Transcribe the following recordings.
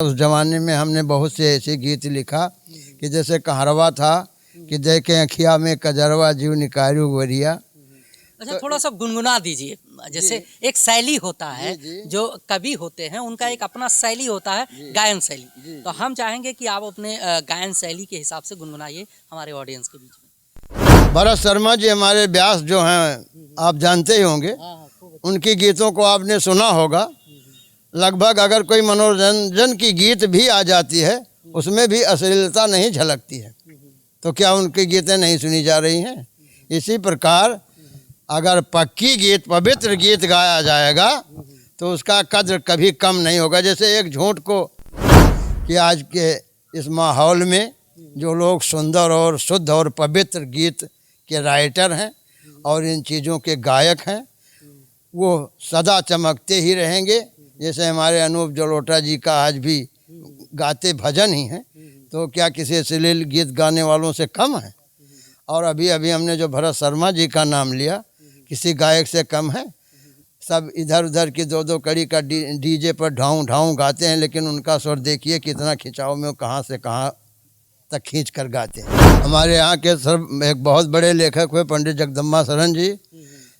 उस जमाने में हमने बहुत से ऐसे गीत लिखा कि जैसे कहारवा था कि देखे अखिया में कजरवा जीव निकारू वरिया। अच्छा, थोड़ा सा गुनगुना दीजिए। जैसे एक शैली होता है, जो कवि होते हैं उनका एक अपना शैली होता है, गायन शैली। तो हम चाहेंगे कि आप अपने गायन शैली के हिसाब से गुनगुनाइए हमारे ऑडियंस के बीच में। भरत शर्मा जी हमारे व्यास जो हैं आप जानते ही होंगे, उनकी गीतों को आपने सुना होगा। लगभग अगर कोई मनोरंजन की गीत भी आ जाती है उसमें भी अश्लीलता नहीं झलकती है, तो क्या उनकी गीतें नहीं सुनी जा रही हैं? इसी प्रकार अगर पक्की गीत, पवित्र गीत गाया जाएगा तो उसका कद्र कभी कम नहीं होगा। जैसे एक झूठ को कि आज के इस माहौल में जो लोग सुंदर और शुद्ध और पवित्र गीत के राइटर हैं और इन चीज़ों के गायक हैं, वो सदा चमकते ही रहेंगे। जैसे हमारे अनूप जलोटा जी का आज भी गाते भजन ही हैं, तो क्या किसी अश्लील गीत गाने वालों से कम है? और अभी अभी हमने जो भरत शर्मा जी का नाम लिया, किसी गायक से कम है? सब इधर उधर की दो दो कड़ी का डीजे पर ढाऊं ढाऊं गाते हैं, लेकिन उनका स्वर देखिए कितना खिंचाव में, कहाँ से कहाँ तक खींच कर गाते हैं। हमारे यहाँ के सर एक बहुत बड़े लेखक हुए पंडित जगदम्बा शरण जी,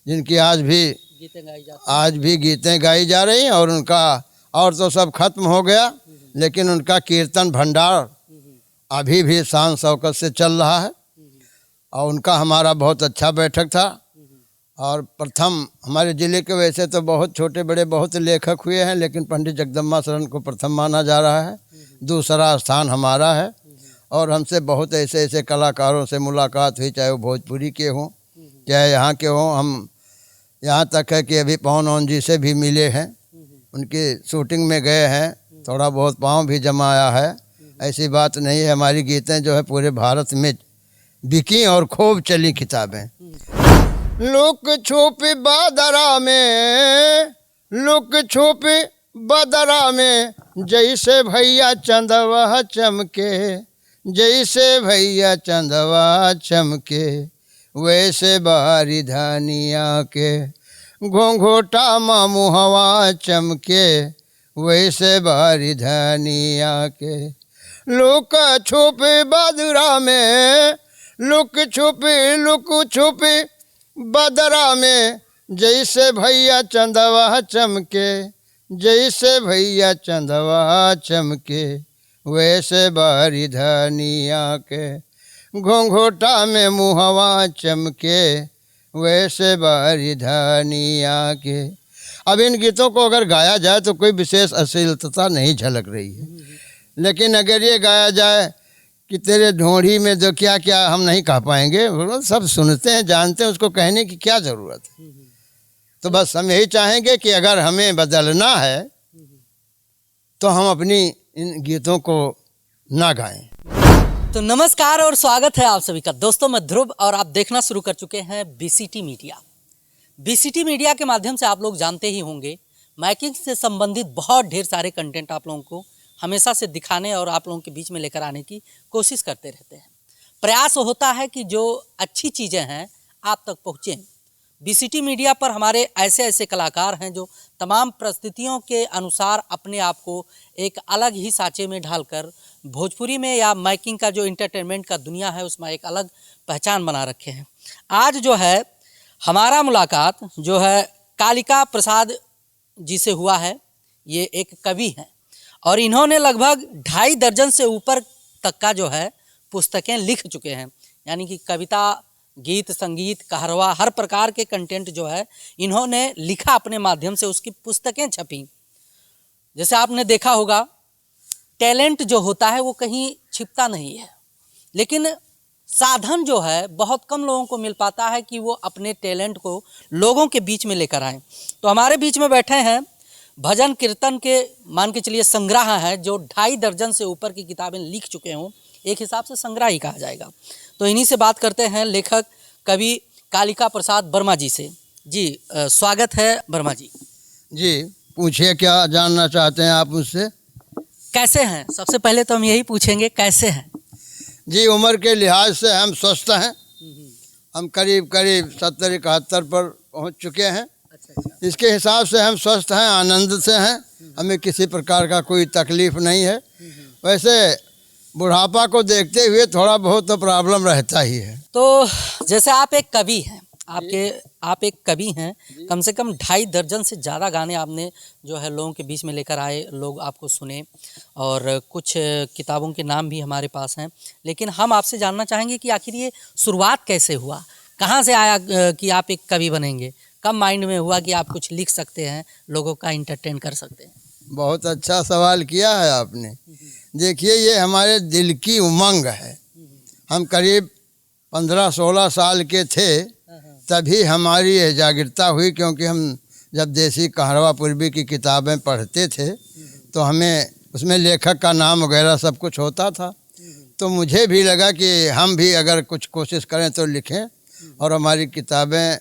जिनकी आज भी गीतें गाई जा रही हैं। और उनका और तो सब खत्म हो गया, लेकिन उनका कीर्तन भंडार अभी भी शान शौकत से चल रहा है। और उनका हमारा बहुत अच्छा बैठक था। और प्रथम हमारे ज़िले के, वैसे तो बहुत छोटे बड़े बहुत लेखक हुए हैं, लेकिन पंडित जगदम्बा शरण को प्रथम माना जा रहा है। दूसरा स्थान हमारा है। और हमसे बहुत ऐसे ऐसे कलाकारों से मुलाकात हुई, चाहे वो भोजपुरी के हों चाहे यहाँ के हों। हम यहाँ तक है कि अभी पवन जी से भी मिले हैं, उनकी शूटिंग में गए हैं, थोड़ा बहुत पाँव भी जमाया है। ऐसी बात नहीं है, हमारी गीतें जो है पूरे भारत में बिकी और खूब चली किताबें। लुक छुप बदरा में, लुक छुप बदरा में, जैसे भैया चंदवा चमके, जैसे भैया चंदवा चमके, वैसे बारी धनिया के घोंघोटा मुहवा चमके, वैसे बारी धनिया के। लुक छुप बदरा में, लुक छुप बदरा में, जैसे भैया चंदवा चमके, जैसे भैया चंदवा चमके, वैसे बारी धनिया के घोंघोटा में मुहवा चमके, वैसे बारी धनिया के। अब इन गीतों को अगर गाया जाए तो कोई विशेष अश्लीलता नहीं झलक रही है, लेकिन अगर ये गाया जाए कि तेरे ढोंढी में जो क्या क्या, हम नहीं कह पाएंगे। सब सुनते हैं, जानते हैं, उसको कहने की क्या ज़रूरत है। तो बस हम यही चाहेंगे कि अगर हमें बदलना है तो हम अपनी इन गीतों को ना गाएं। तो नमस्कार और स्वागत है आप सभी का। दोस्तों, मैं ध्रुव और आप देखना शुरू कर चुके हैं बीसीटी मीडिया। बीसीटी मीडिया के माध्यम से आप लोग जानते ही होंगे, माइकिंग से संबंधित बहुत ढेर सारे कंटेंट आप लोगों को हमेशा से दिखाने और आप लोगों के बीच में लेकर आने की कोशिश करते रहते हैं। प्रयास होता है कि जो अच्छी चीज़ें हैं आप तक पहुँचें। बीसीटी मीडिया पर हमारे ऐसे ऐसे कलाकार हैं जो तमाम परिस्थितियों के अनुसार अपने आप को एक अलग ही सांचे में ढालकर भोजपुरी में या माइकिंग का जो इंटरटेनमेंट का दुनिया है उसमें एक अलग पहचान बना रखे हैं। आज जो है हमारा मुलाकात जो है कालिका प्रसाद जी से हुआ है। ये एक कवि हैं और इन्होंने लगभग 2.5 दर्जन से ऊपर तक का जो है पुस्तकें लिख चुके हैं। यानी कि कविता, गीत, संगीत, कहरवा, हर प्रकार के कंटेंट जो है इन्होंने लिखा अपने माध्यम से, उसकी पुस्तकें छपी। जैसे आपने देखा होगा, टैलेंट जो होता है वो कहीं छिपता नहीं है, लेकिन साधन जो है बहुत कम लोगों को मिल पाता है कि वो अपने टैलेंट को लोगों के बीच में लेकर आएँ। तो हमारे बीच में बैठे हैं भजन कीर्तन के, मान के चलिए, संग्रह है, जो 2.5 दर्जन से ऊपर की किताबें लिख चुके हों। एक हिसाब से संग्रह ही कहा जाएगा। तो इन्हीं से बात करते हैं लेखक कवि कालिका प्रसाद वर्मा जी से। जी स्वागत है वर्मा जी। जी पूछिए, क्या जानना चाहते हैं आप मुझसे? कैसे हैं? सबसे पहले तो हम यही पूछेंगे, कैसे हैं? जी उम्र के लिहाज से हम स्वस्थ हैं। हम करीब 70-71 पर पहुंच चुके हैं। अच्छा। इसके हिसाब से हम स्वस्थ हैं, आनंद से हैं, हमें किसी प्रकार का कोई तकलीफ नहीं है। वैसे बुढ़ापा को देखते हुए थोड़ा बहुत तो प्रॉब्लम रहता ही है। तो जैसे आप एक कवि हैं, आप एक कवि हैं, कम से कम 2.5 दर्जन से ज़्यादा गाने आपने जो है लोगों के बीच में लेकर आए, लोग आपको सुने, और कुछ किताबों के नाम भी हमारे पास हैं। लेकिन हम आपसे जानना चाहेंगे कि आखिर ये शुरुआत कैसे हुआ, कहाँ से आया कि आप एक कवि बनेंगे, कब माइंड में हुआ कि आप कुछ लिख सकते हैं, लोगों का इंटरटेन कर सकते हैं? बहुत अच्छा सवाल किया है आपने। देखिए, ये हमारे दिल की उमंग है। हम करीब 15-16 साल के थे तभी हमारी यह जागृता हुई, क्योंकि हम जब देसी कहरवा पूर्वी की किताबें पढ़ते थे तो हमें उसमें लेखक का नाम वगैरह सब कुछ होता था। तो मुझे भी लगा कि हम भी अगर कुछ कोशिश करें तो लिखें और हमारी किताबें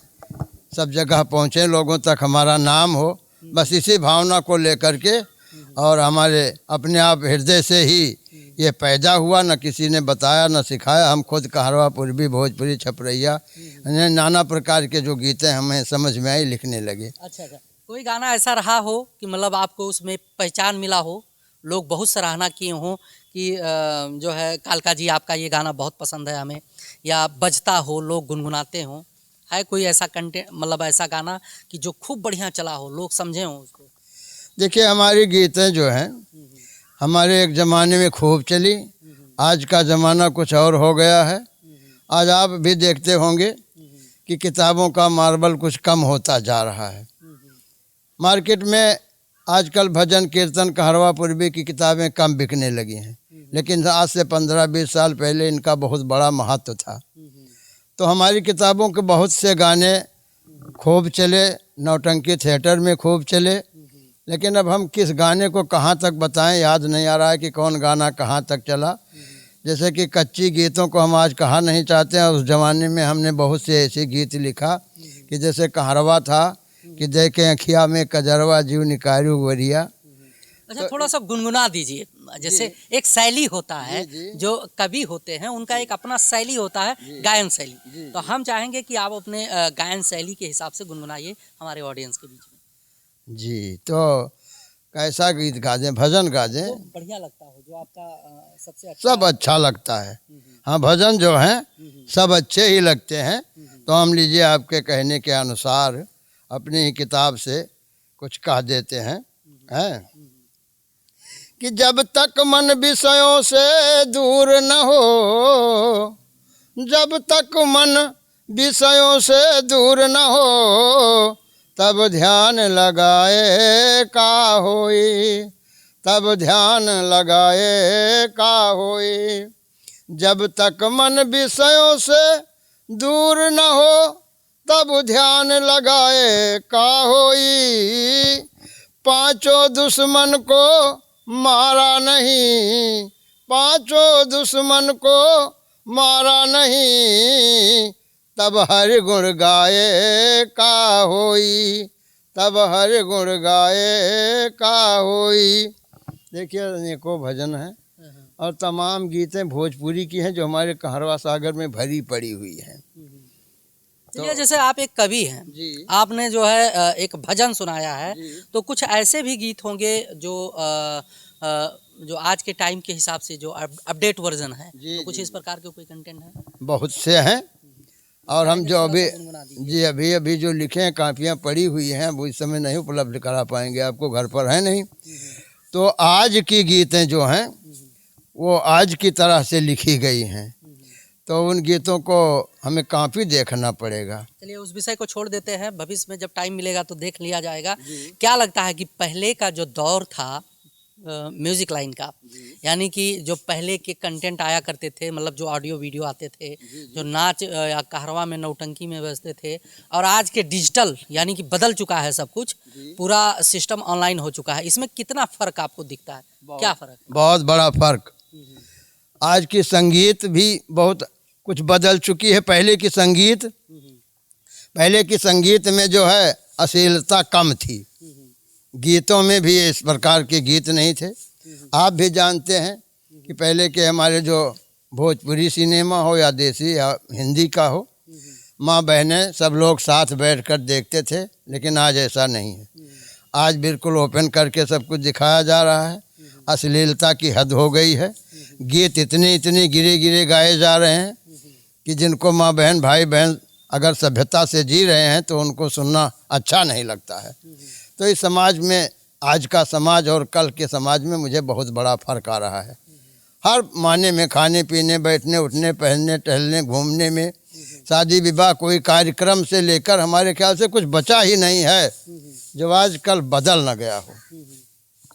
सब जगह पहुँचें, लोगों तक हमारा नाम हो। बस इसी भावना को लेकर के और हमारे अपने आप हृदय से ही ये पैदा हुआ, न किसी ने बताया न सिखाया। हम खुद कहरवा पूर्वी, भोजपुरी, छपरैया, नाना प्रकार के जो गीतें हमें समझ में आई, लिखने लगे। अच्छा, कोई गाना ऐसा रहा हो कि मतलब आपको उसमें पहचान मिला हो, लोग बहुत सराहना किए हों कि जो है कालका जी आपका ये गाना बहुत पसंद है हमें, या बजता हो, लोग गुनगुनाते हों? है कोई ऐसा कंटेंट, मतलब ऐसा गाना कि जो खूब बढ़िया चला हो, लोग समझे हों उसको? देखिए, हमारी गीतें जो हैं हमारे एक ज़माने में खूब चली। आज का ज़माना कुछ और हो गया है। आज आप भी देखते होंगे कि किताबों का मार्बल कुछ कम होता जा रहा है। मार्केट में आजकल भजन कीर्तन कहरवा पूर्वी की किताबें कम बिकने लगी हैं, लेकिन आज से 15-20 साल पहले इनका बहुत बड़ा महत्व था। तो हमारी किताबों के बहुत से गाने खूब चले, नौटंकी थिएटर में खूब चले। लेकिन अब हम किस गाने को कहाँ तक बताएं, याद नहीं आ रहा है कि कौन गाना कहाँ तक चला। जैसे कि कच्ची गीतों को हम आज कहा नहीं चाहते हैं। उस ज़माने में हमने बहुत से ऐसे गीत लिखा कि जैसे कहरवा था कि देखे अखिया में कजरवा जीव निकारू वरिया। अच्छा, थोड़ा सा गुनगुना दीजिए। जैसे एक शैली होता है, जो कवि होते हैं उनका एक अपना शैली होता है, गायन शैली। तो हम चाहेंगे कि आप अपने गायन शैली के हिसाब से गुनगुनाइए हमारे ऑडियंस के बीच में। जी, तो कैसा गीत गा दें, भजन गा दें? तो बढ़िया लगता हो जो आपका सबसे अच्छा। सब अच्छा लगता है। हाँ, भजन जो हैं सब अच्छे ही लगते हैं। तो हम लीजिए आपके कहने के अनुसार अपनी ही किताब से कुछ कह देते हैं। कि जब तक मन विषयों से दूर न हो, जब तक मन विषयों से दूर न हो, तब ध्यान लगाए का होई, तब ध्यान लगाए का होई। जब तक मन विषयों से दूर न हो, तब ध्यान लगाए का होई। पांचों दुश्मन को मारा नहीं, पांचों दुश्मन को मारा नहीं, तब हर गुण गाए का होई, तब हर गुण गाए का होई। देखिए, अनेकों भजन हैं और तमाम गीतें भोजपुरी की हैं जो हमारे कहरवा सागर में भरी पड़ी हुई हैं। तो जैसे आप एक कवि हैं जी, आपने जो है एक भजन सुनाया है, तो कुछ ऐसे भी गीत होंगे जो आज के टाइम के हिसाब से जो अपडेट वर्जन है, तो कुछ इस प्रकार के कोई कंटेंट है? बहुत से हैं। और हम जो अभी जो लिखे हैं, कापियाँ पड़ी हुई हैं, वो इस समय नहीं उपलब्ध करा पाएंगे, आपको घर पर है नहीं। तो आज की गीतें जो हैं वो आज की तरह से लिखी गई हैं, तो उन गीतों को हमें काफ़ी देखना पड़ेगा। चलिए, उस विषय को छोड़ देते हैं, भविष्य में जब टाइम मिलेगा तो देख लिया जाएगा। क्या लगता है कि पहले का जो दौर था म्यूजिक लाइन का, यानी कि जो पहले के कंटेंट आया करते थे, मतलब जो ऑडियो वीडियो आते थे, जो नाच या कहरवा में नौटंकी में बजते थे, और आज के डिजिटल, यानी कि बदल चुका है सब कुछ, पूरा सिस्टम ऑनलाइन हो चुका है, इसमें कितना फ़र्क आपको दिखता है? क्या फ़र्क? बहुत बड़ा फ़र्क। आज की संगीत भी बहुत कुछ बदल चुकी है। पहले की संगीत में जो है अश्लीलता कम थी, गीतों में भी इस प्रकार के गीत नहीं थे। आप भी जानते हैं कि पहले के हमारे जो भोजपुरी सिनेमा हो या देसी या हिंदी का हो, माँ बहनें सब लोग साथ बैठकर देखते थे, लेकिन आज ऐसा नहीं है। आज बिल्कुल ओपन करके सब कुछ दिखाया जा रहा है। अश्लीलता की हद हो गई है। गीत इतने गिरे गिरे गाए जा रहे हैं कि जिनको माँ बहन भाई बहन अगर सभ्यता से जी रहे हैं तो उनको सुनना अच्छा नहीं लगता है। तो इस समाज में, आज का समाज और कल के समाज में मुझे बहुत बड़ा फ़र्क आ रहा है। हर मायने में, खाने पीने, बैठने उठने, पहनने टहलने, घूमने में, शादी विवाह, कोई कार्यक्रम से लेकर हमारे ख्याल से कुछ बचा ही नहीं है जो आज कल बदल न गया हो।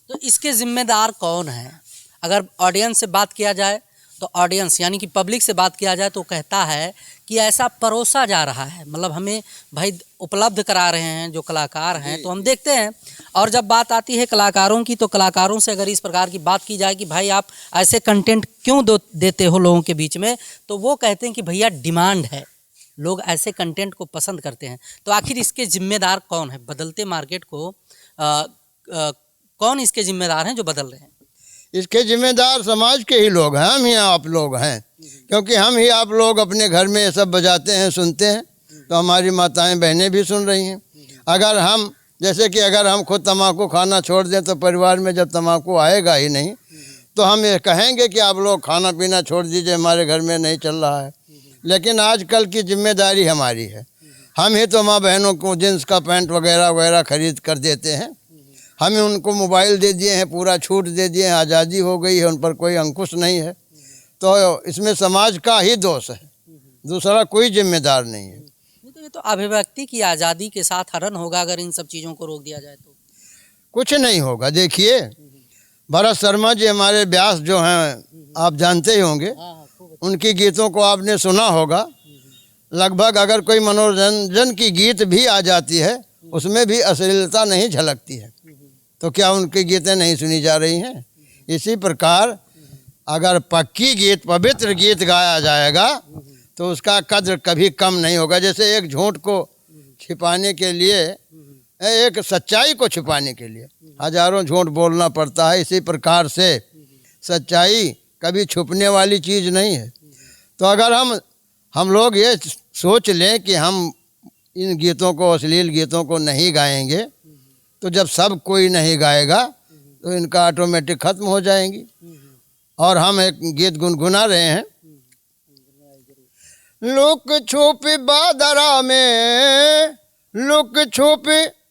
तो इसके जिम्मेदार कौन है? अगर ऑडियंस से बात किया जाए तो ऑडियंस यानी कि पब्लिक से बात किया जाए तो कहता है कि ऐसा परोसा जा रहा है, मतलब हमें भाई उपलब्ध करा रहे हैं जो कलाकार हैं, तो हम देखते हैं। और जब बात आती है कलाकारों की, तो कलाकारों से अगर इस प्रकार की बात की जाए कि भाई आप ऐसे कंटेंट क्यों देते हो लोगों के बीच में, तो वो कहते हैं कि भैया डिमांड है, लोग ऐसे कंटेंट को पसंद करते हैं। तो आखिर इसके जिम्मेदार कौन है? बदलते मार्केट को कौन इसके जिम्मेदार हैं जो बदल रहे हैं? इसके जिम्मेदार समाज के ही लोग हैं, हम ही आप लोग हैं, क्योंकि हम ही आप लोग अपने घर में ये सब बजाते हैं, सुनते हैं, तो हमारी माताएं बहनें भी सुन रही हैं। अगर हम, जैसे कि अगर हम खुद तम्बाकू खाना छोड़ दें तो परिवार में जब तम्बाकू आएगा ही नहीं, तो हम ये कहेंगे कि आप लोग खाना पीना छोड़ दीजिए, हमारे घर में नहीं चल रहा है। लेकिन आजकल की जिम्मेदारी हमारी है। हम ही तो माँ बहनों को जींस का पैंट वगैरह वगैरह खरीद कर देते हैं। हमें उनको मोबाइल दे दिए हैं, पूरा छूट दे दिए हैं, आज़ादी हो गई है, उन पर कोई अंकुश नहीं है। तो इसमें समाज का ही दोष है, दूसरा कोई जिम्मेदार नहीं है। तो ये तो अभिव्यक्ति की आज़ादी के साथ हरण होगा अगर इन सब चीज़ों को रोक दिया जाए तो। कुछ नहीं होगा। देखिए, भरत शर्मा जी हमारे व्यास जो हैं, आप जानते ही होंगे, उनकी गीतों को आपने सुना होगा। लगभग अगर कोई मनोरंजन की गीत भी आ जाती है, उसमें भी अश्लीलता नहीं झलकती है, तो क्या उनकी गीतें नहीं सुनी जा रही हैं? इसी प्रकार अगर पक्की गीत, पवित्र गीत गाया जाएगा तो उसका कद्र कभी कम नहीं होगा। जैसे एक झूठ को छिपाने के लिए, एक सच्चाई को छिपाने के लिए हजारों झूठ बोलना पड़ता है, इसी प्रकार से सच्चाई कभी छुपने वाली चीज़ नहीं है। तो अगर हम लोग ये सोच लें कि हम इन गीतों को, अश्लील गीतों को नहीं गाएंगे, तो जब सब कोई नहीं गाएगा तो इनका ऑटोमेटिक ख़त्म हो जाएंगी। और हम एक गीत गुनगुना रहे हैं। लुक छुप बदरा में, लुक छुप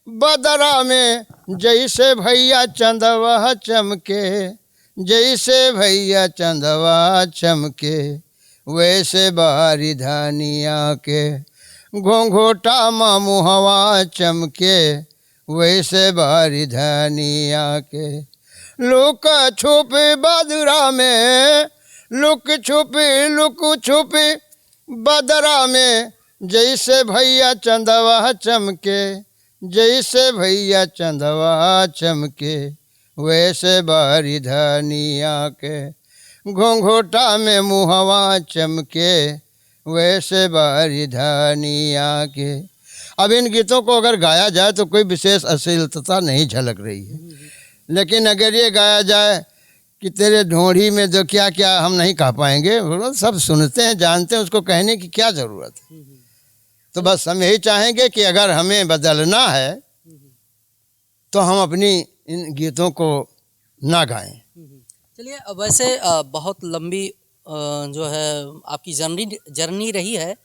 बदरा में, जैसे भैया चंदवा चमके, जैसे भैया चंदवा चमके, वैसे बारी धनिया के घोंघोटा मुहवा चमके, वैसे बारी धनिया के। लुक छुप बदरा में, लुक छुप बदरा में, जैसे भैया चंदवा चमके, जैसे भैया चंदवा चमके, वैसे बारी धनिया के घोंघोटा में मुहवा चमके, वैसे बारी धनिया के। अब इन गीतों को अगर गाया जाए तो कोई विशेष अश्लीलता नहीं झलक रही है, लेकिन अगर ये गाया जाए कि तेरे ढोंढी में जो क्या क्या, हम नहीं कह पाएंगे। सब सुनते हैं, जानते हैं, उसको कहने की क्या ज़रूरत है। तो बस हम यही चाहेंगे कि अगर हमें बदलना है तो हम अपनी इन गीतों को ना गाएं। चलिए, वैसे बहुत लंबी जो है आपकी जर्नी रही है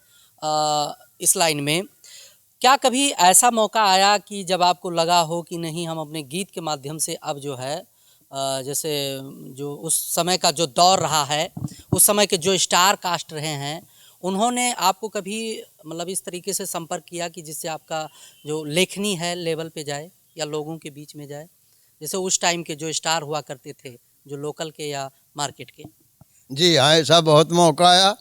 इस लाइन में। क्या कभी ऐसा मौका आया कि जब आपको लगा हो कि नहीं, हम अपने गीत के माध्यम से अब जो है जैसे जो उस समय का जो दौर रहा है, उस समय के जो स्टार कास्ट रहे हैं, उन्होंने आपको कभी मतलब इस तरीके से संपर्क किया कि जिससे आपका जो लेखनी है लेवल पे जाए या लोगों के बीच में जाए, जैसे उस टाइम के जो स्टार हुआ करते थे, जो लोकल के या मार्केट के? जी हाँ, ऐसा बहुत मौका आया।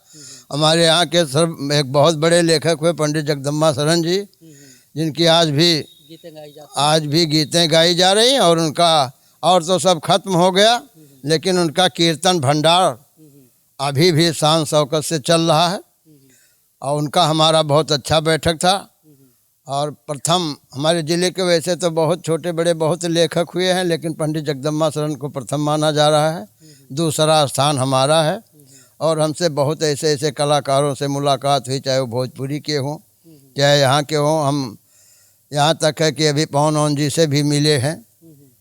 हमारे यहाँ के सर एक बहुत बड़े लेखक हुए पंडित जगदम्बा शरण जी, जिनकी आज भी गीतें गाई जा रही हैं। और उनका, और तो सब खत्म हो गया, लेकिन उनका कीर्तन भंडार अभी भी शान शौकत से चल रहा है। और उनका हमारा बहुत अच्छा बैठक था। और प्रथम हमारे ज़िले के, वैसे तो बहुत छोटे बड़े बहुत लेखक हुए हैं, लेकिन पंडित जगदम्बा शरण को प्रथम माना जा रहा है। दूसरा स्थान हमारा है। और हमसे बहुत ऐसे ऐसे कलाकारों से मुलाकात हुई, चाहे वो भोजपुरी के हों चाहे यहाँ के हों। हम यहाँ तक है कि अभी पवन ओन जी से भी मिले हैं,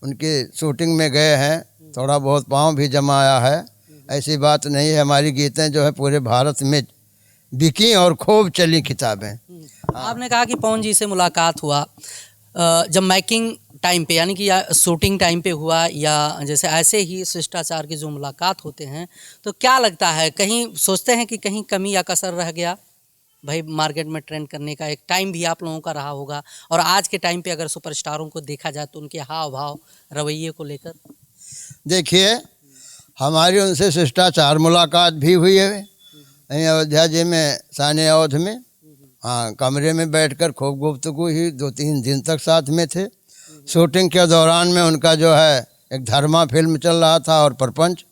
उनकी शूटिंग में गए हैं, थोड़ा बहुत पाँव भी जमाया है। ऐसी बात नहीं है, हमारी गीतें जो है पूरे भारत में बिकी और खूब चली किताबें। आपने कहा कि पवन जी से मुलाकात हुआ, जब मेकिंग टाइम पे यानी कि या शूटिंग टाइम पे हुआ या जैसे ऐसे ही शिष्टाचार की जो मुलाकात होते हैं, तो क्या लगता है कहीं सोचते हैं कि कहीं कमी या कसर रह गया? भाई मार्केट में ट्रेंड करने का एक टाइम भी आप लोगों का रहा होगा, और आज के टाइम पे अगर सुपरस्टारों को देखा जाए तो उनके हाव भाव रवैये को लेकर। देखिए, हमारी उनसे शिष्टाचार मुलाकात भी हुई है यहीं अयोध्या जी में, साने अवध में। हाँ, कमरे में बैठकर खूब गुफ्तगू हुई, 2-3 दिन तक साथ में थे। शूटिंग के दौरान में उनका जो है एक धर्मा फिल्म चल रहा था और प्रपंच,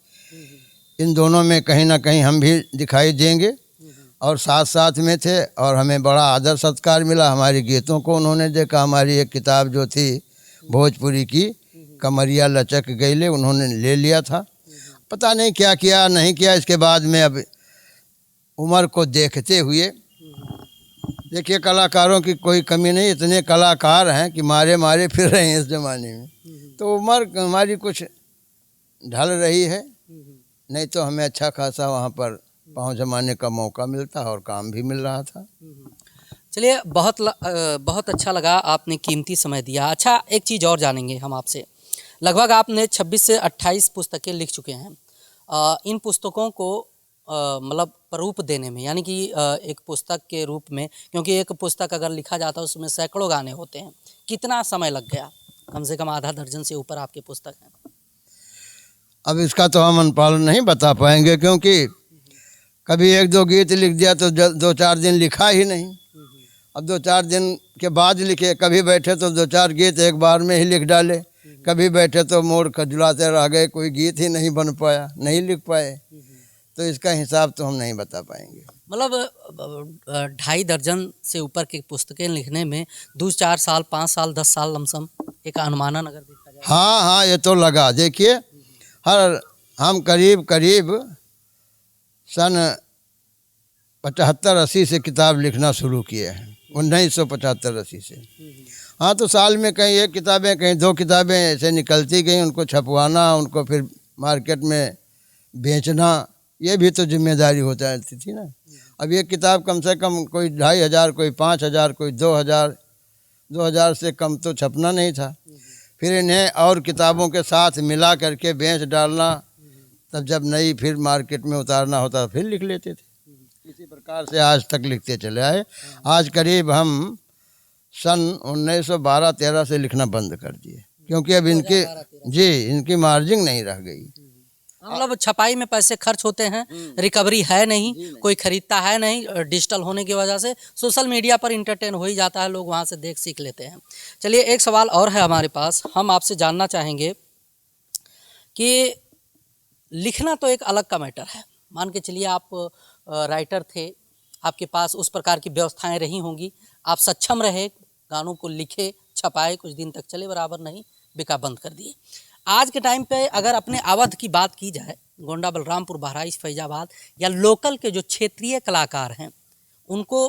इन दोनों में कहीं ना कहीं हम भी दिखाई देंगे और साथ साथ में थे, और हमें बड़ा आदर सत्कार मिला। हमारी गीतों को उन्होंने देखा। हमारी एक किताब जो थी भोजपुरी की, कमरिया लचक गईले, उन्होंने ले लिया था। पता नहीं क्या किया नहीं किया। इसके बाद में अब उम्र को देखते हुए, देखिए कलाकारों की कोई कमी नहीं, इतने कलाकार हैं कि मारे मारे फिर रहे हैं इस ज़माने में। तो उम्र हमारी कुछ ढल रही है, नहीं तो हमें अच्छा खासा वहाँ पर पाँव जमाने का मौका मिलता और काम भी मिल रहा था। चलिए, बहुत अच्छा लगा, आपने कीमती समय दिया। अच्छा, एक चीज़ और जानेंगे हम आपसे। लगभग आपने 26 से 28 पुस्तकें लिख चुके हैं। इन पुस्तकों को मतलब रूप देने में, यानी कि एक पुस्तक के रूप में, क्योंकि एक पुस्तक अगर लिखा जाता है उसमें सैकड़ों गाने होते हैं, कितना समय लग गया? कम से कम आधा दर्जन से ऊपर आपके पुस्तक हैं। अब इसका तो हम अनुपालन नहीं बता पाएंगे, क्योंकि कभी 1-2 गीत लिख दिया तो 2-4 दिन लिखा ही नहीं। अब 2-4 दिन के बाद लिखे, कभी बैठे तो 2-4 गीत एक बार में ही लिख डाले, कभी बैठे तो मोड़ खजुलाते रह गए, कोई गीत ही नहीं बन पाया, नहीं लिख पाए। तो इसका हिसाब तो हम नहीं बता पाएंगे। मतलब 2.5 दर्जन से ऊपर की पुस्तकें लिखने में 2-4 साल, 5 साल, 10 साल लमसम, एक अनुमानन अगर देखा जाए। हाँ हाँ, ये तो लगा। देखिए, हम करीब सन 75-80 से किताब लिखना शुरू किए हैं, 1975-80 से। हाँ, तो साल में कहीं 1 किताबें, कहीं 2 किताबें ऐसे निकलती गई। उनको छपवाना, उनको फिर मार्केट में बेचना, ये भी तो जिम्मेदारी हो जाती थी ना। अब ये किताब कम से कम कोई 2500, कोई 5000, कोई 2000 से कम तो छपना नहीं था। फिर इन्हें और किताबों के साथ मिला करके बेच डालना, तब जब नई फिर मार्केट में उतारना होता फिर लिख लेते थे। इसी प्रकार से आज तक लिखते चले आए। आज करीब हम सन 1912-13 से लिखना बंद कर दिए, क्योंकि अब इनकी मार्जिन नहीं रह गई। मतलब छपाई में पैसे खर्च होते हैं, रिकवरी है नहीं, कोई खरीदता है नहीं। डिजिटल होने की वजह से सोशल मीडिया पर इंटरटेन हो ही जाता है, लोग वहाँ से देख सीख लेते हैं। चलिए, एक सवाल और है हमारे पास, हम आपसे जानना चाहेंगे कि लिखना तो एक अलग का मैटर है। मान के चलिए आप राइटर थे, आपके पास उस प्रकार की व्यवस्थाएं रही होंगी, आप सक्षम रहे, गानों को लिखे, छपाए, कुछ दिन तक चले, बराबर नहीं बिका, बंद कर दिए। आज के टाइम पे अगर अपने अवध की बात की जाए, गोंडा, बलरामपुर, बहराइच, फैजाबाद, या लोकल के जो क्षेत्रीय कलाकार हैं, उनको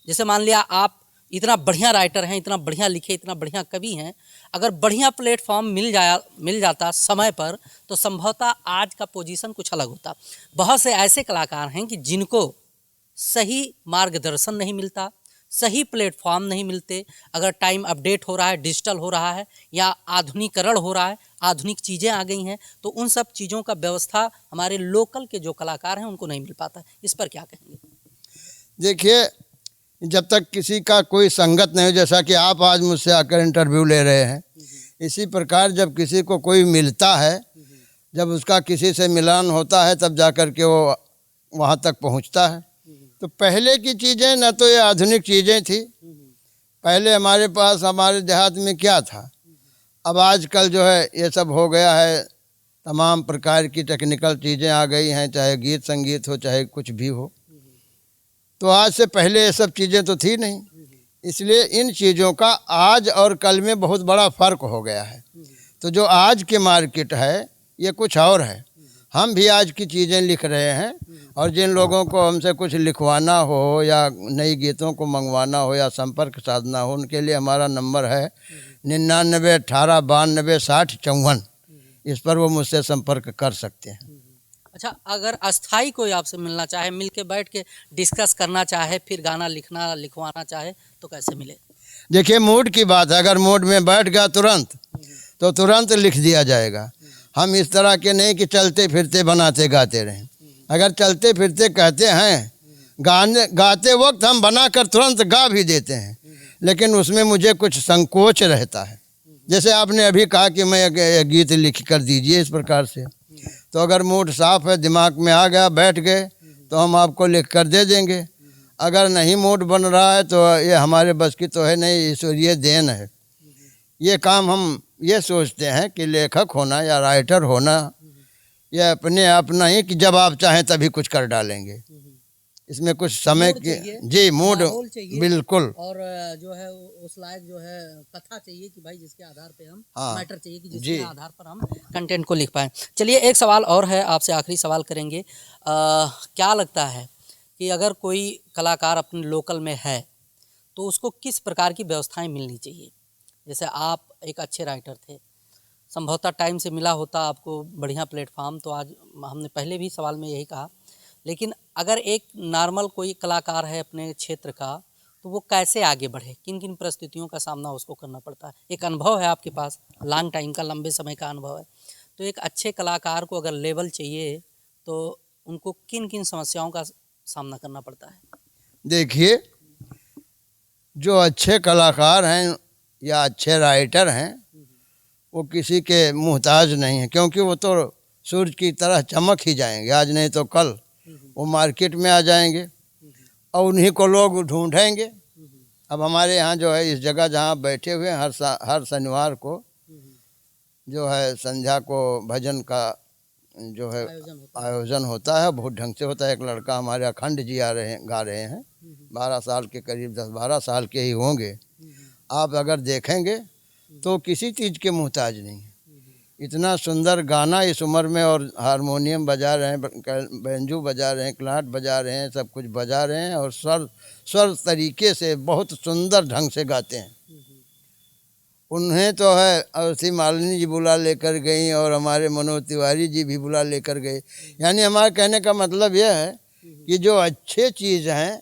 जैसे मान लिया आप इतना बढ़िया राइटर हैं, इतना बढ़िया लिखे, इतना बढ़िया कवि हैं, अगर बढ़िया प्लेटफॉर्म मिल जाता समय पर, तो संभवतः आज का पोजीशन कुछ अलग होता। बहुत से ऐसे कलाकार हैं कि जिनको सही मार्गदर्शन नहीं मिलता, सही प्लेटफॉर्म नहीं मिलते। अगर टाइम अपडेट हो रहा है, डिजिटल हो रहा है, या आधुनिकरण हो रहा है, आधुनिक चीज़ें आ गई हैं, तो उन सब चीज़ों का व्यवस्था हमारे लोकल के जो कलाकार हैं उनको नहीं मिल पाता। इस पर क्या कहेंगे? देखिए, जब तक किसी का कोई संगत नहीं हो, जैसा कि आप आज मुझसे आकर इंटरव्यू ले रहे हैं, इसी प्रकार जब किसी को कोई मिलता है, जब उसका किसी से मिलन होता है, तब जा कर के वो वहाँ तक पहुँचता है। तो पहले की चीज़ें न तो ये आधुनिक चीज़ें थी। पहले हमारे पास, हमारे देहात में क्या था, अब आजकल जो है ये सब हो गया है। तमाम प्रकार की टेक्निकल चीज़ें आ गई हैं, चाहे गीत संगीत हो, चाहे कुछ भी हो। तो आज से पहले ये सब चीज़ें तो थी नहीं, इसलिए इन चीज़ों का आज और कल में बहुत बड़ा फ़र्क हो गया है। तो जो आज की मार्केट है ये कुछ और है, हम भी आज की चीज़ें लिख रहे हैं, और जिन लोगों को हमसे कुछ लिखवाना हो या नई गीतों को मंगवाना हो या संपर्क साधना हो, उनके लिए हमारा नंबर है 9918926054। इस पर वो मुझसे संपर्क कर सकते हैं। अच्छा, अगर अस्थाई कोई आपसे मिलना चाहे, मिल के बैठ के डिस्कस करना चाहे, फिर गाना लिखवाना चाहे, तो कैसे मिले? देखिए, मूड की बात है। अगर मूड में बैठ गया तुरंत, तो तुरंत लिख दिया जाएगा। हम इस तरह के नहीं कि चलते फिरते बनाते गाते रहें। अगर चलते फिरते कहते हैं, गाते वक्त हम बनाकर तुरंत गा भी देते हैं, लेकिन उसमें मुझे कुछ संकोच रहता है। जैसे आपने अभी कहा कि मैं एक गीत लिख कर दीजिए, इस प्रकार से। तो अगर मूड साफ है, दिमाग में आ गया, बैठ गए, तो हम आपको लिख कर दे देंगे। अगर नहीं मूड बन रहा है, तो ये हमारे बस की तो है नहीं, ईश्वरीय देन है। ये काम हम ये सोचते हैं कि लेखक होना या राइटर होना, यह अपने आप नहीं कि जब आप चाहें तभी कुछ कर डालेंगे। इसमें कुछ समय की जी मूड बिल्कुल, और जो है उस लायक जो है कथा चाहिए कि भाई जिसके आधार पे हम मैटर चाहिए कि जिसके आधार पर हम कंटेंट को लिख पाएं। चलिए, एक सवाल और है आपसे, आखिरी सवाल करेंगे। क्या लगता है कि अगर कोई कलाकार अपने लोकल में है तो उसको किस प्रकार की व्यवस्थाएं मिलनी चाहिए? जैसे आप एक अच्छे राइटर थे, संभवतः टाइम से मिला होता आपको बढ़िया प्लेटफॉर्म, तो आज हमने पहले भी सवाल में यही कहा। लेकिन अगर एक नॉर्मल कोई कलाकार है अपने क्षेत्र का, तो वो कैसे आगे बढ़े, किन किन परिस्थितियों का सामना उसको करना पड़ता है? एक अनुभव है आपके पास, लॉन्ग टाइम का, लंबे समय का अनुभव है। तो एक अच्छे कलाकार को अगर लेवल चाहिए तो उनको किन किन समस्याओं का सामना करना पड़ता है? देखिए, जो अच्छे कलाकार हैं या अच्छे राइटर हैं, वो किसी के मुहताज नहीं हैं, क्योंकि वो तो सूरज की तरह चमक ही जाएंगे। आज नहीं तो कल वो मार्केट में आ जाएंगे और उन्हीं को लोग ढूंढेंगे। अब हमारे यहाँ जो है, इस जगह जहाँ बैठे हुए हर शनिवार को जो है संध्या को भजन का जो है आयोजन होता है, बहुत ढंग से होता है। एक लड़का हमारे अखंड जी गा रहे हैं, 12 साल के करीब, 10-12 साल के ही होंगे। आप अगर देखेंगे तो किसी चीज़ के मुहताज नहीं है। इतना सुंदर गाना इस उम्र में, और हारमोनियम बजा रहे हैं, बैंजू बजा रहे हैं, क्लाट बजा रहे हैं, सब कुछ बजा रहे हैं, और स्वर तरीके से बहुत सुंदर ढंग से गाते हैं। उन्हें तो है अवसी मालिनी जी बुला लेकर गई, और हमारे मनोज तिवारी जी भी बुला लेकर गए। यानी हमारे कहने का मतलब यह है कि जो अच्छे चीज़ हैं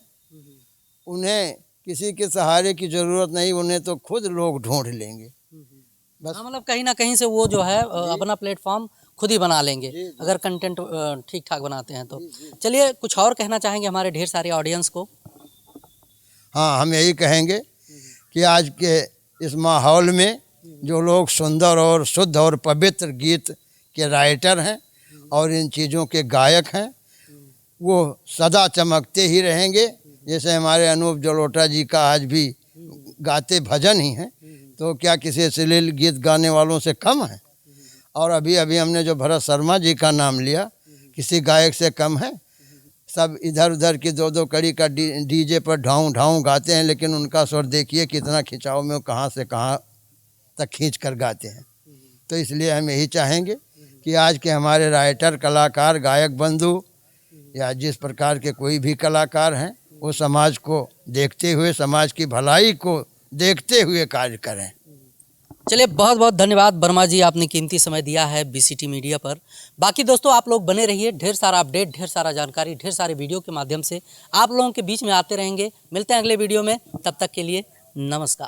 उन्हें किसी के सहारे की ज़रूरत नहीं, उन्हें तो खुद लोग ढूंढ लेंगे बस। मतलब कहीं ना कहीं से वो जो है अपना प्लेटफॉर्म खुद ही बना लेंगे, अगर कंटेंट ठीक ठाक बनाते हैं तो। चलिए, कुछ और कहना चाहेंगे हमारे ढेर सारे ऑडियंस को? हाँ, हम यही कहेंगे कि आज के इस माहौल में जो लोग सुंदर और शुद्ध और पवित्र गीत के राइटर हैं और इन चीज़ों के गायक हैं, वो सदा चमकते ही रहेंगे। जैसे हमारे अनूप जलोटा जी का आज भी गाते भजन ही हैं, तो क्या किसी अश्लील गीत गाने वालों से कम है? और अभी अभी हमने जो भरत शर्मा जी का नाम लिया, किसी गायक से कम है? सब इधर उधर की 2-2 कड़ी का डीजे पर ढाऊं ढाऊं गाते हैं, लेकिन उनका स्वर देखिए कितना खिंचाव में, कहाँ से कहाँ तक खींच कर गाते हैं। तो इसलिए हम यही चाहेंगे कि आज के हमारे राइटर, कलाकार, गायक बंधु या जिस प्रकार के कोई भी कलाकार हैं, वो समाज को देखते हुए, समाज की भलाई को देखते हुए कार्य करें। चलिए, बहुत बहुत धन्यवाद वर्मा जी, आपने कीमती समय दिया है बीसीटी मीडिया पर। बाकी दोस्तों, आप लोग बने रहिए, ढेर सारा अपडेट, ढेर सारा जानकारी, ढेर सारे वीडियो के माध्यम से आप लोगों के बीच में आते रहेंगे। मिलते हैं अगले वीडियो में, तब तक के लिए नमस्कार।